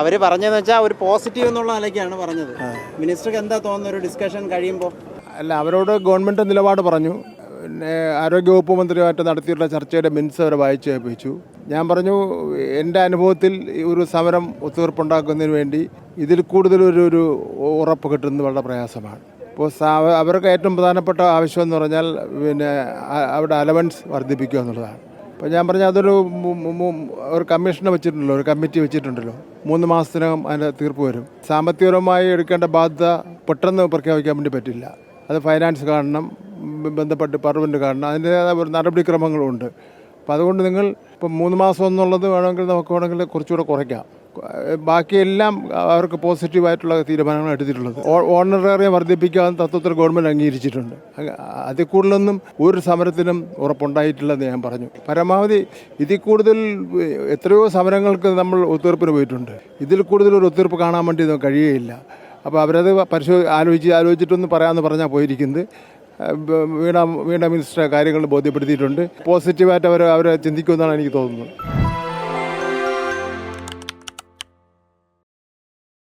അവർ പറഞ്ഞതെന്ന് വെച്ചാൽ ഒരു പോസിറ്റീവ് എന്നുള്ള നിലയ്ക്കാണ് പറഞ്ഞത്. മിനിസ്റ്റർക്ക് എന്താ തോന്നുന്നത് ഒരു ഡിസ്കഷൻ കഴിയുമ്പോൾ? അല്ല, അവരോട് ഗവൺമെൻറ് നിലപാട് പറഞ്ഞു. പിന്നെ ആരോഗ്യവകുപ്പ് മന്ത്രിയുമായിട്ട് നടത്തിയിട്ടുള്ള ചർച്ചയുടെ മിനിറ്റ്സ് അവരെ വായിച്ചു കേൾപ്പിച്ചു. ഞാൻ പറഞ്ഞു, എൻ്റെ അനുഭവത്തിൽ ഒരു സമരം ഒത്തുതീർപ്പുണ്ടാക്കുന്നതിന് വേണ്ടി ഇതിൽ കൂടുതലൊരു ഉറപ്പ് കിട്ടുന്നത് വളരെ പ്രയാസമാണ്. ഇപ്പോൾ അവർക്ക് ഏറ്റവും പ്രധാനപ്പെട്ട ആവശ്യം എന്ന് പറഞ്ഞാൽ പിന്നെ അവിടെ അലവൻസ് വർദ്ധിപ്പിക്കുക എന്നുള്ളതാണ്. അപ്പോൾ ഞാൻ പറഞ്ഞ അതൊരു ഒരു കമ്മീഷനെ വെച്ചിട്ടുണ്ടല്ലോ, ഒരു കമ്മിറ്റി വെച്ചിട്ടുണ്ടല്ലോ, 3 മാസത്തിനകം അതിൻ്റെ തീർപ്പ് വരും. സാമ്പത്തികപരമായി എടുക്കേണ്ട ബാധ്യത പെട്ടെന്ന് പ്രഖ്യാപിക്കാൻ വേണ്ടി പറ്റില്ല. അത് ഫൈനാൻസ് കാണണം, ബന്ധപ്പെട്ട് പാർലമെൻറ്റ് കാണണം, അതിൻ്റേതായ ഒരു നടപടിക്രമങ്ങളുണ്ട്. അപ്പോൾ അതുകൊണ്ട് നിങ്ങൾ ഇപ്പം 3 മാസം എന്നുള്ളത് വേണമെങ്കിൽ കുറച്ചുകൂടെ കുറയ്ക്കാം. ബാക്കിയെല്ലാം അവർക്ക് പോസിറ്റീവായിട്ടുള്ള തീരുമാനങ്ങൾ എടുത്തിട്ടുള്ളത്. ഓണറേറിയം വർദ്ധിപ്പിക്കാൻ തത്വത്തിൽ ഗവൺമെൻറ് അംഗീകരിച്ചിട്ടുണ്ട്. അതിൽ കൂടുതലൊന്നും ഒരു സമരത്തിനും ഉറപ്പുണ്ടായിട്ടില്ലെന്ന് ഞാൻ പറഞ്ഞു. പരമാവധി ഇതിൽ കൂടുതൽ എത്രയോ സമരങ്ങൾക്ക് നമ്മൾ ഒത്തുതീർപ്പിന് പോയിട്ടുണ്ട്. ഇതിൽ കൂടുതൽ ഒരു ഒത്തുതീർപ്പ് കാണാൻ വേണ്ടി കഴിയുകയില്ല. അപ്പോൾ അവരത് ആലോചിച്ചിട്ടൊന്ന് പറയാമെന്ന് പറഞ്ഞാൽ പോയിരിക്കുന്നത്. വീണ മിനിസ്റ്റർ കാര്യങ്ങൾ ബോധ്യപ്പെടുത്തിയിട്ടുണ്ട്. പോസിറ്റീവായിട്ട് അവരെ ചിന്തിക്കുമെന്നാണ് എനിക്ക് തോന്നുന്നത്.